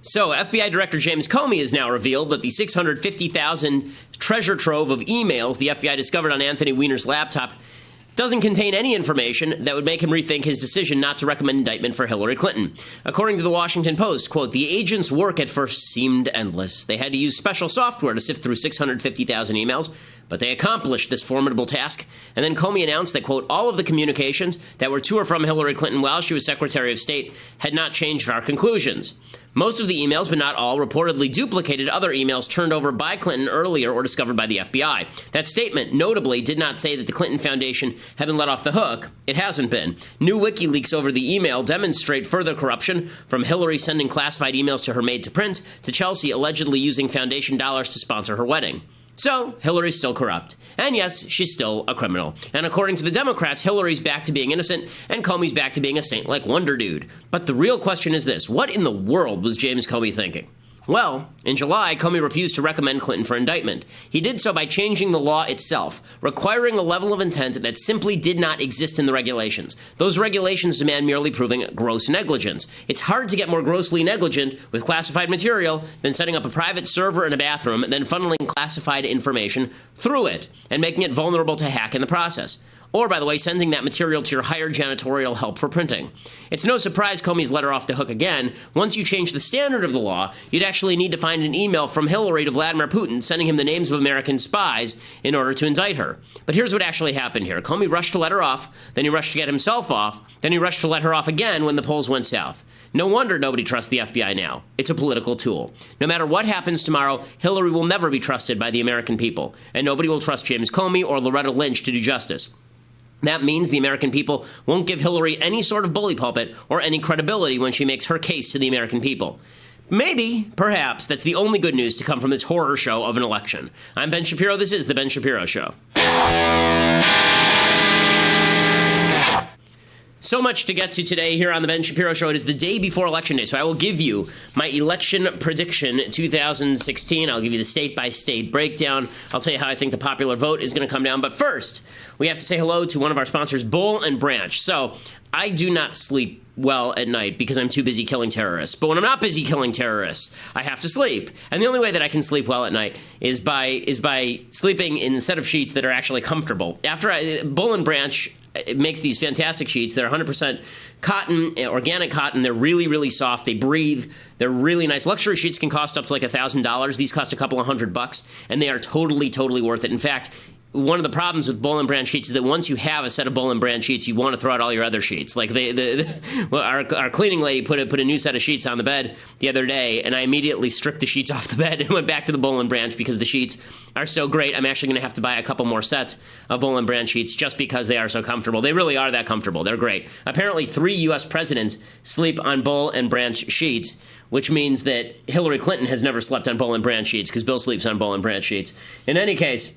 So, FBI Director James Comey has now revealed that the 650,000 treasure trove of emails the FBI discovered on Anthony Weiner's laptop doesn't contain any information that would make him rethink his decision not to recommend indictment for Hillary Clinton. According to the Washington Post, quote, the agent's work at first seemed endless. They had to use special software to sift through 650,000 emails, but they accomplished this formidable task. And then Comey announced that, quote, all of the communications that were to or from Hillary Clinton while she was Secretary of State had not changed our conclusions. Most of the emails, but not all, reportedly duplicated other emails turned over by Clinton earlier or discovered by the FBI. That statement, notably, did not say that the Clinton Foundation had been let off the hook. It hasn't been. New WikiLeaks over the email demonstrate further corruption, from Hillary sending classified emails to her maid to print, to Chelsea allegedly using foundation dollars to sponsor her wedding. So, Hillary's still corrupt. And yes, she's still a criminal. And according to the Democrats, Hillary's back to being innocent, and Comey's back to being a saint-like wonder dude. But the real question is this: what in the world was James Comey thinking? Well, in July, Comey refused to recommend Clinton for indictment. He did so by changing the law itself, requiring a level of intent that simply did not exist in the regulations. Those regulations demand merely proving gross negligence. It's hard to get more grossly negligent with classified material than setting up a private server in a bathroom and then funneling classified information through it and making it vulnerable to hack in the process. Or, by the way, sending that material to your hired janitorial help for printing. It's no surprise Comey's let her off the hook again. Once you change the standard of the law, you'd actually need to find an email from Hillary to Vladimir Putin sending him the names of American spies in order to indict her. But here's what actually happened here. Comey rushed to let her off, then he rushed to get himself off, then he rushed to let her off again when the polls went south. No wonder nobody trusts the FBI now. It's a political tool. No matter what happens tomorrow, Hillary will never be trusted by the American people, and nobody will trust James Comey or Loretta Lynch to do justice. That means the American people won't give Hillary any sort of bully pulpit or any credibility when she makes her case to the American people. Maybe, perhaps, that's the only good news to come from this horror show of an election. I'm Ben Shapiro. This is The Ben Shapiro Show. So much to get to today here on The Ben Shapiro Show. It is the day before Election Day, so I will give you my election prediction 2016. I'll give you the state-by-state breakdown. I'll tell you how I think the popular vote is going to come down. But first, we have to say hello to one of our sponsors, Boll & Branch. So I do not sleep well at night because I'm too busy killing terrorists. But when I'm not busy killing terrorists, I have to sleep. And the only way that I can sleep well at night is by sleeping in a set of sheets that are actually comfortable. Boll & Branch, it makes these fantastic sheets. They're 100% cotton, organic cotton. They're really, really soft. They breathe. They're really nice. Luxury sheets can cost up to like $1,000. These cost a couple of $100, and they are totally, totally worth it. In fact, one of the problems with Boll & Branch sheets is that once you have a set of Boll & Branch sheets, you want to throw out all your other sheets. Like our cleaning lady put a new set of sheets on the bed the other day, and I immediately stripped the sheets off the bed and went back to the Boll & Branch because the sheets are so great. I'm actually going to have to buy a couple more sets of Boll & Branch sheets just because they are so comfortable. They really are that comfortable. They're great. Apparently, 3 U.S. presidents sleep on Boll & Branch sheets, which means that Hillary Clinton has never slept on Boll & Branch sheets because Bill sleeps on Boll & Branch sheets. In any case,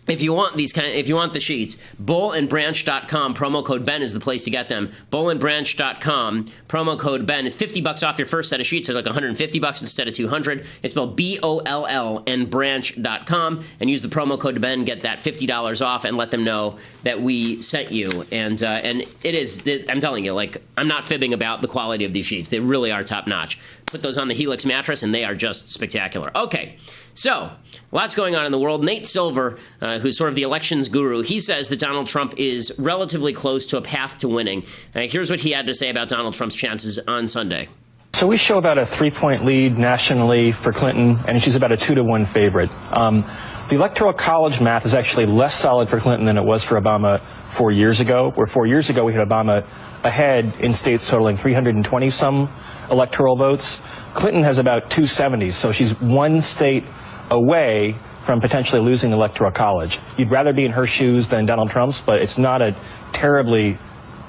if you want the sheets, bollandbranch.com, promo code Ben is the place to get them. Bollandbranch.com, promo code Ben. It's $50 off your first set of sheets. It's like $150 instead of $200. It's spelled BOLL and branch.com, and use the promo code Ben, get that $50 off, and let them know that we sent you. And it is, I'm telling you, like, I'm not fibbing about the quality of these sheets. They really are top notch. Put those on the Helix mattress, and they are just spectacular. Okay. So, lots going on in the world. Nate Silver, who's sort of the elections guru, he says that Donald Trump is relatively close to a path to winning. Here's what he had to say about Donald Trump's chances on Sunday. So we show about a 3-point lead nationally for Clinton, and she's about a 2-to-1 favorite. The Electoral College math is actually less solid for Clinton than it was for Obama 4 years ago, where 4 years ago we had Obama ahead in states totaling 320-some electoral votes. Clinton has about 270, so she's one state away from potentially losing the Electoral College. You'd rather be in her shoes than Donald Trump's, but it's not a terribly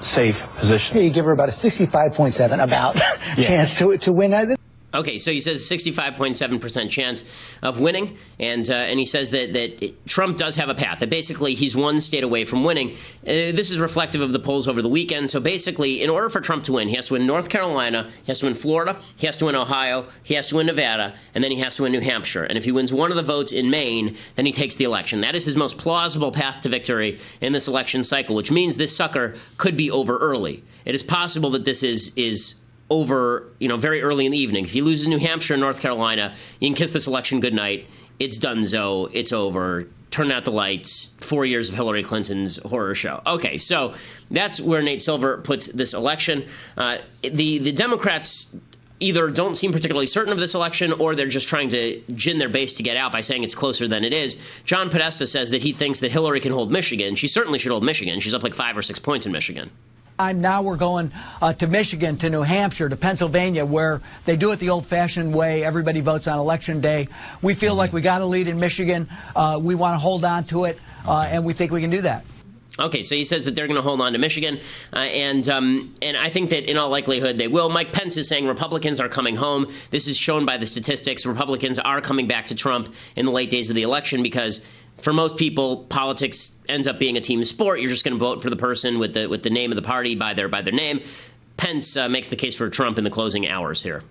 safe position. Yeah, you give her about a 65.7 chance to win. Okay, so he says 65.7% chance of winning, and he says that Trump does have a path, that basically he's one state away from winning. This is reflective of the polls over the weekend. So basically, in order for Trump to win, he has to win North Carolina, he has to win Florida, he has to win Ohio, he has to win Nevada, and then he has to win New Hampshire. And if he wins one of the votes in Maine, then he takes the election. That is his most plausible path to victory in this election cycle, which means this sucker could be over early. It is possible that this is over, very early in the evening. If he loses New Hampshire and North Carolina, you can kiss this election goodnight. It's donezo. It's over. Turn out the lights. 4 years of Hillary Clinton's horror show. Okay, so that's where Nate Silver puts this election. The Democrats either don't seem particularly certain of this election, or they're just trying to gin their base to get out by saying it's closer than it is. John Podesta says that he thinks that Hillary can hold Michigan. She certainly should hold Michigan. She's up like 5 or 6 points in Michigan. Now we're going to Michigan, to New Hampshire, to Pennsylvania, where they do it the old-fashioned way. Everybody votes on Election Day. We feel like we got a lead in Michigan. We want to hold on to it, and we think we can do that. Okay, so he says that they're going to hold on to Michigan, and I think that in all likelihood they will. Mike Pence is saying Republicans are coming home. This is shown by the statistics. Republicans are coming back to Trump in the late days of the election because for most people, politics ends up being a team sport. You're just going to vote for the person with the name of the party by their name. Pence makes the case for Trump in the closing hours here.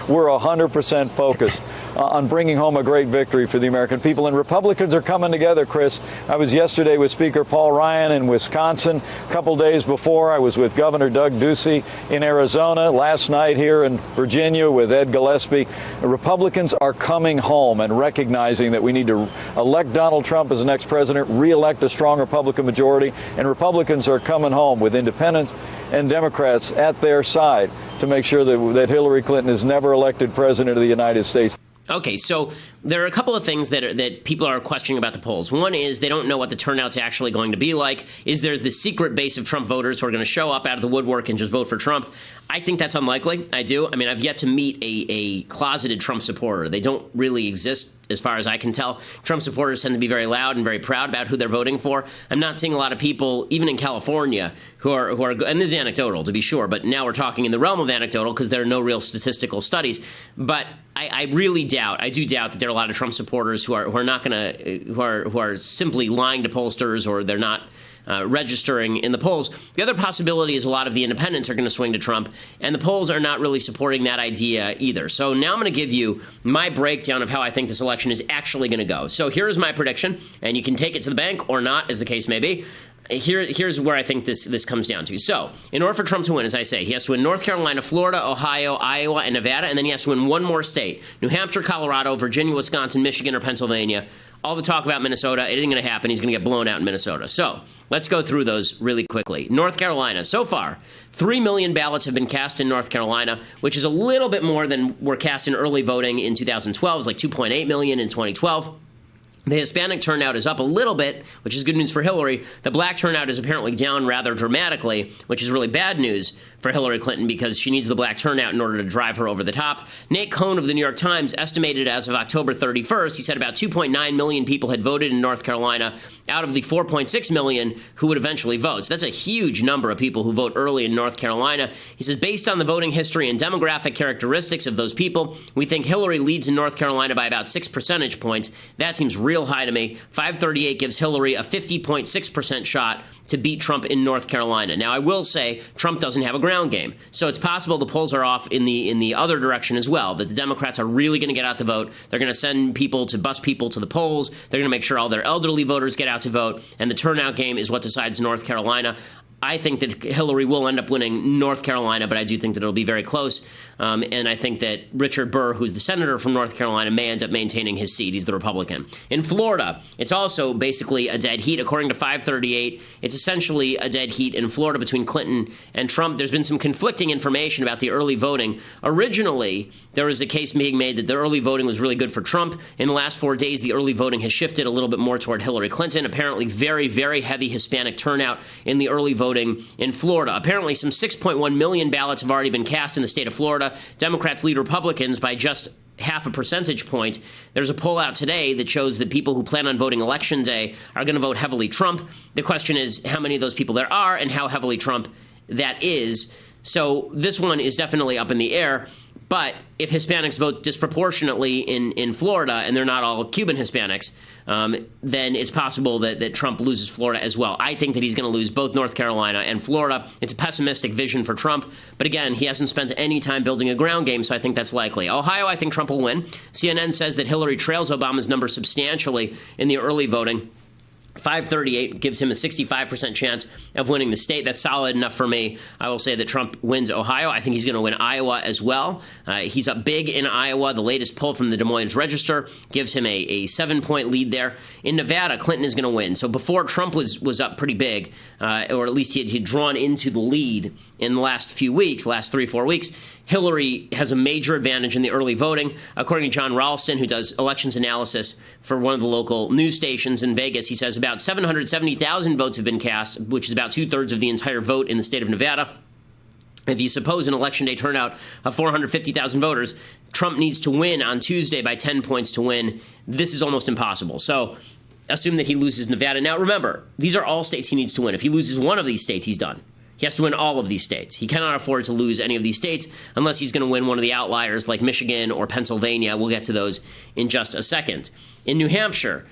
We're 100% focused on bringing home a great victory for the American people. And Republicans are coming together, Chris. I was yesterday with Speaker Paul Ryan in Wisconsin. A couple days before, I was with Governor Doug Ducey in Arizona. Last night here in Virginia with Ed Gillespie. The Republicans are coming home and recognizing that we need to elect Donald Trump as the next president, re-elect a strong Republican majority. And Republicans are coming home with independents and Democrats at their side to make sure that Hillary Clinton is never elected president of the United States. Okay, so there are a couple of things that people are questioning about the polls. One is they don't know what the turnout's actually going to be like. Is there the secret base of Trump voters who are going to show up out of the woodwork and just vote for Trump? I think that's unlikely. I do. I mean, I've yet to meet a closeted Trump supporter. They don't really exist as far as I can tell. Trump supporters tend to be very loud and very proud about who they're voting for. I'm not seeing a lot of people, even in California, who are, and this is anecdotal to be sure, but now we're talking in the realm of anecdotal because there are no real statistical studies. But I really doubt, I do doubt that there are a lot of Trump supporters who are not going to, who are simply lying to pollsters, or they're not registering in the polls. The other possibility is a lot of the independents are going to swing to Trump, and the polls are not really supporting that idea either. So now I'm going to give you my breakdown of how I think this election is actually going to go. So here's my prediction, and you can take it to the bank or not, as the case may be. Here's where I think this comes down to. So, in order for Trump to win, as I say, he has to win North Carolina, Florida, Ohio, Iowa, and Nevada, and then he has to win one more state: New Hampshire, Colorado, Virginia, Wisconsin, Michigan, or Pennsylvania. All the talk about Minnesota, it isn't going to happen. He's going to get blown out in Minnesota. So, let's go through those really quickly. North Carolina, so far, 3 million ballots have been cast in North Carolina, which is a little bit more than were cast in early voting in 2012. It was like 2.8 million in 2012. The Hispanic turnout is up a little bit, which is good news for Hillary. The black turnout is apparently down rather dramatically, which is really bad news for Hillary Clinton because she needs the black turnout in order to drive her over the top. Nate Cohn of the New York Times estimated as of October 31st, he said about 2.9 million people had voted in North Carolina out of the 4.6 million who would eventually vote. So that's a huge number of people who vote early in North Carolina. He says, based on the voting history and demographic characteristics of those people, we think Hillary leads in North Carolina by about 6 percentage points. That seems real high to me. 538 gives Hillary a 50.6% shot to beat Trump in North Carolina. Now, I will say Trump doesn't have a ground game, so it's possible the polls are off in the other direction as well, that the Democrats are really going to get out to vote. They're going to send people to bus people to the polls. They're going to make sure all their elderly voters get out to vote, and the turnout game is what decides North Carolina. I think that Hillary will end up winning North Carolina, but I do think that it'll be very close. And I think that Richard Burr, who's the senator from North Carolina, may end up maintaining his seat. He's the Republican. In Florida, it's also basically a dead heat. According to 538, it's essentially a dead heat in Florida between Clinton and Trump. There's been some conflicting information about the early voting. Originally, there was a case being made that the early voting was really good for Trump. In the last 4 days, the early voting has shifted a little bit more toward Hillary Clinton. Apparently, very, very heavy Hispanic turnout in the early voting in Florida. Apparently, some 6.1 million ballots have already been cast in the state of Florida. Democrats lead Republicans by just half a percentage point. There's a poll out today that shows that people who plan on voting Election Day are going to vote heavily Trump. The question is how many of those people there are and how heavily Trump that is. So this one is definitely up in the air. But if Hispanics vote disproportionately in Florida, and they're not all Cuban Hispanics, then it's possible that Trump loses Florida as well. I think that he's going to lose both North Carolina and Florida. It's a pessimistic vision for Trump. But again, he hasn't spent any time building a ground game, so I think that's likely. Ohio, I think Trump will win. CNN says that Hillary trails Obama's number substantially in the early voting. 538 gives him a 65% chance of winning the state. That's solid enough for me. I will say that Trump wins Ohio. I think he's going to win Iowa as well. He's up big in Iowa. The latest poll from the Des Moines Register gives him a 7-point lead there. In Nevada, Clinton is going to win. So before Trump was up pretty big, or at least he'd drawn into the lead in the last few weeks, last 3-4 weeks, Hillary has a major advantage in the early voting. According to John Ralston, who does elections analysis for one of the local news stations in Vegas, he says about 770,000 votes have been cast, which is about 2/3 of the entire vote in the state of Nevada. If you suppose an election day turnout of 450,000 voters, Trump needs to win on Tuesday by 10 points to win. This is almost impossible. So assume that he loses Nevada. Now, remember, these are all states he needs to win. If he loses one of these states, he's done. He has to win all of these states. He cannot afford to lose any of these states unless he's going to win one of the outliers like Michigan or Pennsylvania. We'll get to those in just a second. In New Hampshire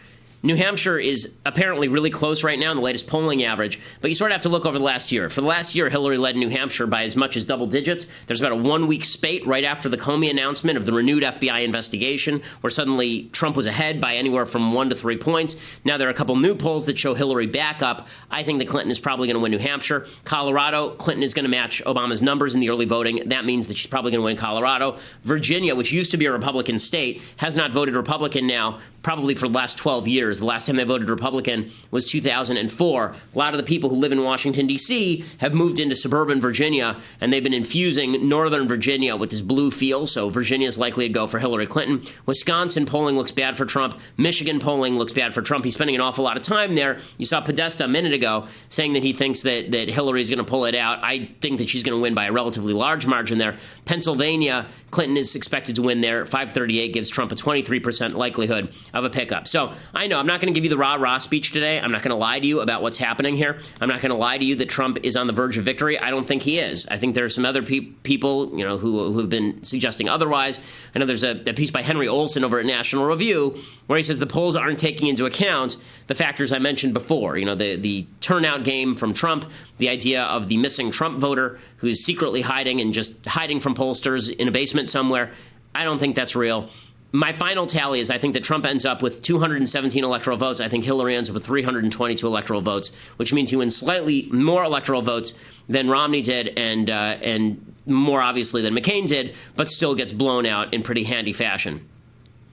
is apparently really close right now in the latest polling average, but you sort of have to look over the last year. For the last year, Hillary led New Hampshire by as much as double digits. There's about a 1-week spate right after the Comey announcement of the renewed FBI investigation, where suddenly Trump was ahead by anywhere from 1 to 3 points. Now there are a couple new polls that show Hillary back up. I think that Clinton is probably going to win New Hampshire. Colorado, Clinton is going to match Obama's numbers in the early voting. That means that she's probably going to win Colorado. Virginia, which used to be a Republican state, has not voted Republican now probably for the last 12 years. The last time they voted Republican was 2004. A lot of the people who live in Washington, D.C. have moved into suburban Virginia, and they've been infusing northern Virginia with this blue feel, so Virginia is likely to go for Hillary Clinton. Wisconsin polling looks bad for Trump. Michigan polling looks bad for Trump. He's spending an awful lot of time there. You saw Podesta a minute ago saying that he thinks that Hillary is going to pull it out. I think that she's going to win by a relatively large margin there. Pennsylvania, Clinton is expected to win there. 538 gives Trump a 23% likelihood of a pickup. So I know I'm not going to give you the rah-rah speech today. I'm not going to lie to you about what's happening here. I'm not going to lie to you that Trump is on the verge of victory. I don't think he is. I think there are some other people, who have been suggesting otherwise. I know there's a piece by Henry Olsen over at National Review where he says the polls aren't taking into account the factors I mentioned before. The turnout game from Trump, the idea of the missing Trump voter who is secretly hiding and just hiding from pollsters in a basement somewhere. I don't think that's real. My final tally is I think that Trump ends up with 217 electoral votes. I think Hillary ends up with 322 electoral votes, which means he wins slightly more electoral votes than Romney did and more obviously than McCain did, but still gets blown out in pretty handy fashion.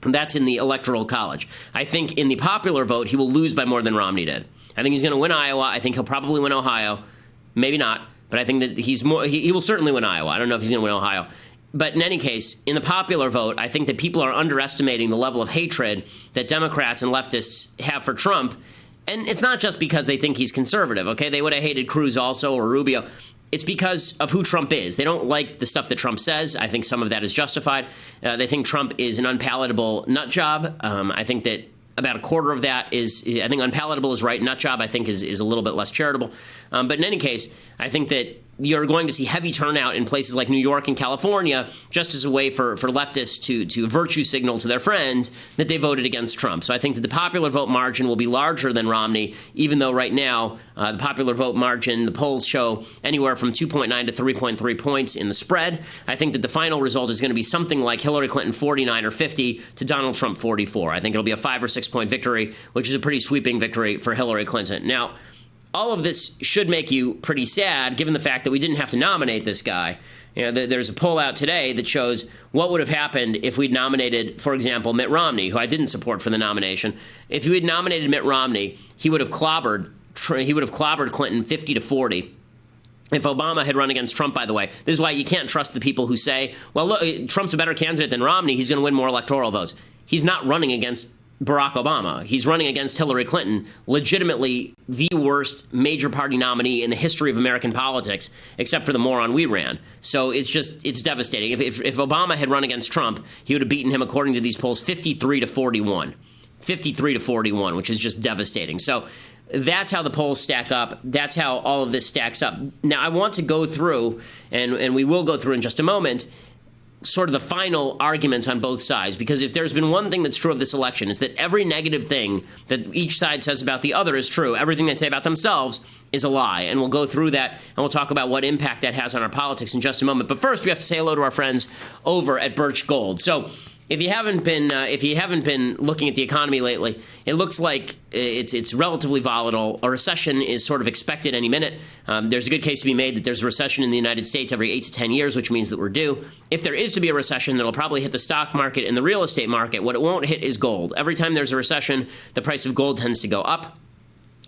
And that's in the Electoral College. I think in the popular vote, he will lose by more than Romney did. I think he's going to win Iowa. I think he'll probably win Ohio. Maybe not, but I think that he will certainly win Iowa. I don't know if he's going to win Ohio. But in any case, in the popular vote, I think that people are underestimating the level of hatred that Democrats and leftists have for Trump. And it's not just because they think he's conservative, okay? They would have hated Cruz also or Rubio. It's because of who Trump is. They don't like the stuff that Trump says. I think some of that is justified. They think Trump is an unpalatable nut job. I think that about a quarter of that is, I think unpalatable is right. Nut job, I think, is a little bit less charitable. But in any case, I think that you're going to see heavy turnout in places like New York and California just as a way for leftists to virtue signal to their friends that they voted against Trump. So I think that the popular vote margin will be larger than Romney, even though right now the popular vote margin, the polls show anywhere from 2.9 to 3.3 points in the spread. I think that the final result is going to be something like Hillary Clinton 49 or 50 to Donald Trump 44. I think it'll be a 5 or 6 point victory, which is a pretty sweeping victory for Hillary Clinton. Now, all of this should make you pretty sad, given the fact that we didn't have to nominate this guy. There's a poll out today that shows what would have happened if we'd nominated, for example, Mitt Romney, who I didn't support for the nomination. If we had nominated Mitt Romney, he would have clobbered Clinton 50 to 40. If Obama had run against Trump, by the way, this is why you can't trust the people who say, well, look, Trump's a better candidate than Romney. He's going to win more electoral votes. He's not running against Barack Obama. He's running against Hillary Clinton, legitimately the worst major party nominee in the history of American politics, except for the moron we ran. So it's devastating. If Obama had run against Trump, he would have beaten him, according to these polls, 53 to 41. 53 to 41, which is just devastating. So that's how the polls stack up. That's how all of this stacks up. Now, I want to go through, and we will go through in just a moment, sort of the final arguments on both sides, because if there's been one thing that's true of this election, it's that every negative thing that each side says about the other is true. Everything they say about themselves is a lie, and we'll go through that, and we'll talk about what impact that has on our politics in just a moment. But first, we have to say hello to our friends over at Birch Gold. So if you haven't been looking at the economy lately, it looks like it's relatively volatile. A recession is sort of expected any minute. There's a good case to be made that there's a recession in the United States every 8 to 10 years, which means that we're due. If there is to be a recession, that'll probably hit the stock market and the real estate market. What it won't hit is gold. Every time there's a recession, the price of gold tends to go up.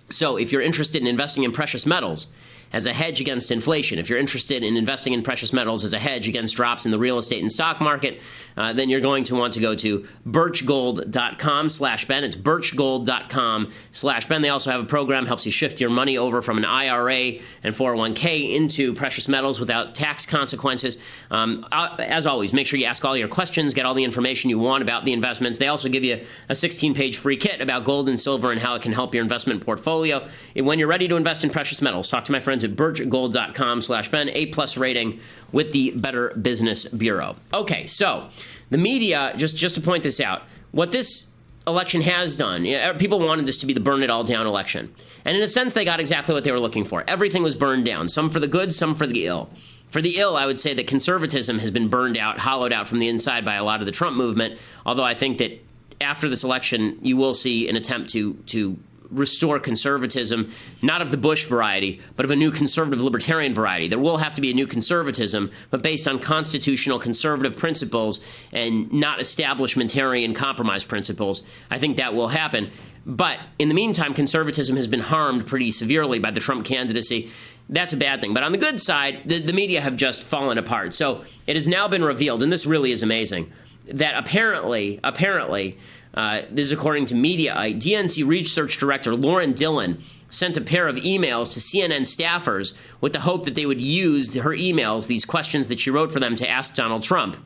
So if you're interested in investing in precious metals as a hedge against inflation, if you're interested in investing in precious metals as a hedge against drops in the real estate and stock market, then you're going to want to go to birchgold.com/Ben. It's birchgold.com/Ben. They also have a program that helps you shift your money over from an IRA and 401k into precious metals without tax consequences. As always, make sure you ask all your questions, get all the information you want about the investments. They also give you a 16-page free kit about gold and silver and how it can help your investment portfolio. When you're ready to invest in precious metals, talk to my friends at birchgold.com/Ben, A+ rating with the Better Business Bureau. Okay, so the media, just to point this out, what this election has done, people wanted this to be the burn it all down election. And in a sense, they got exactly what they were looking for. Everything was burned down, some for the good, some for the ill. For the ill, I would say that conservatism has been burned out, hollowed out from the inside by a lot of the Trump movement, although I think that after this election, you will see an attempt to restore conservatism, not of the Bush variety, but of a new conservative libertarian variety. There will have to be a new conservatism, but based on constitutional conservative principles and not establishmentarian compromise principles. I think that will happen. But in the meantime, conservatism has been harmed pretty severely by the Trump candidacy. That's a bad thing. But on the good side, the media have just fallen apart. So it has now been revealed, and this really is amazing, that apparently, this is according to Mediaite, DNC Research Director Lauren Dillon sent a pair of emails to CNN staffers with the hope that they would use her emails, these questions that she wrote for them, to ask Donald Trump.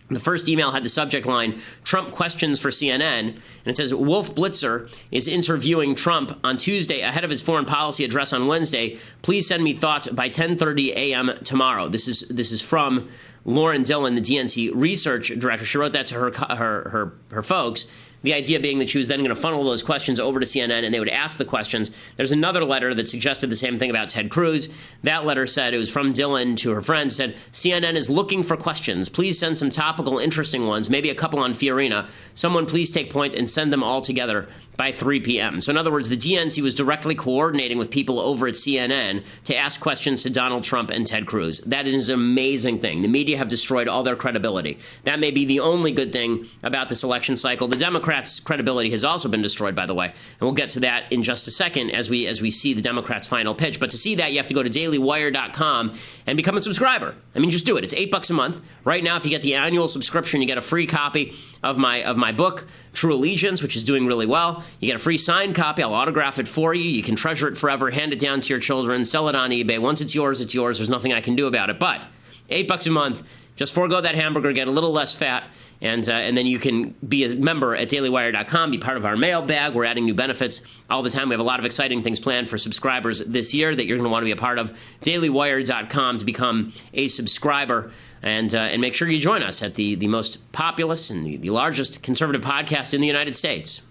The first email had the subject line, Trump questions for CNN, and it says, Wolf Blitzer is interviewing Trump on Tuesday ahead of his foreign policy address on Wednesday. Please send me thoughts by 10:30 a.m. tomorrow. This is from Lauren Dillon, the DNC research director. She wrote that to her folks. The idea being that she was then going to funnel those questions over to CNN and they would ask the questions. There's another letter that suggested the same thing about Ted Cruz. That letter said, it was from Dillon to her friends, said, CNN is looking for questions. Please send some topical, interesting ones, maybe a couple on Fiorina. Someone please take point and send them all together by 3 p.m. So in other words, the DNC was directly coordinating with people over at CNN to ask questions to Donald Trump and Ted Cruz. That is an amazing thing. The media have destroyed all their credibility. That may be the only good thing about this election cycle. The Democrats' credibility has also been destroyed, by the way. And we'll get to that in just a second as we see the Democrats' final pitch. But to see that, you have to go to dailywire.com and become a subscriber. I mean, just do it. It's $8 a month. Right now, if you get the annual subscription, you get a free copy of my book, True Allegiance, which is doing really well. You get a free signed copy. I'll autograph it for you. You can treasure it forever, hand it down to your children, sell it on eBay. Once it's yours, it's yours. There's nothing I can do about it. But $8 a month, just forego that hamburger, get a little less fat, and then you can be a member at dailywire.com, be part of our mailbag. We're adding new benefits all the time. We have a lot of exciting things planned for subscribers this year that you're going to want to be a part of. dailywire.com to become a subscriber. And make sure you join us at the most populous and the largest conservative podcast in the United States.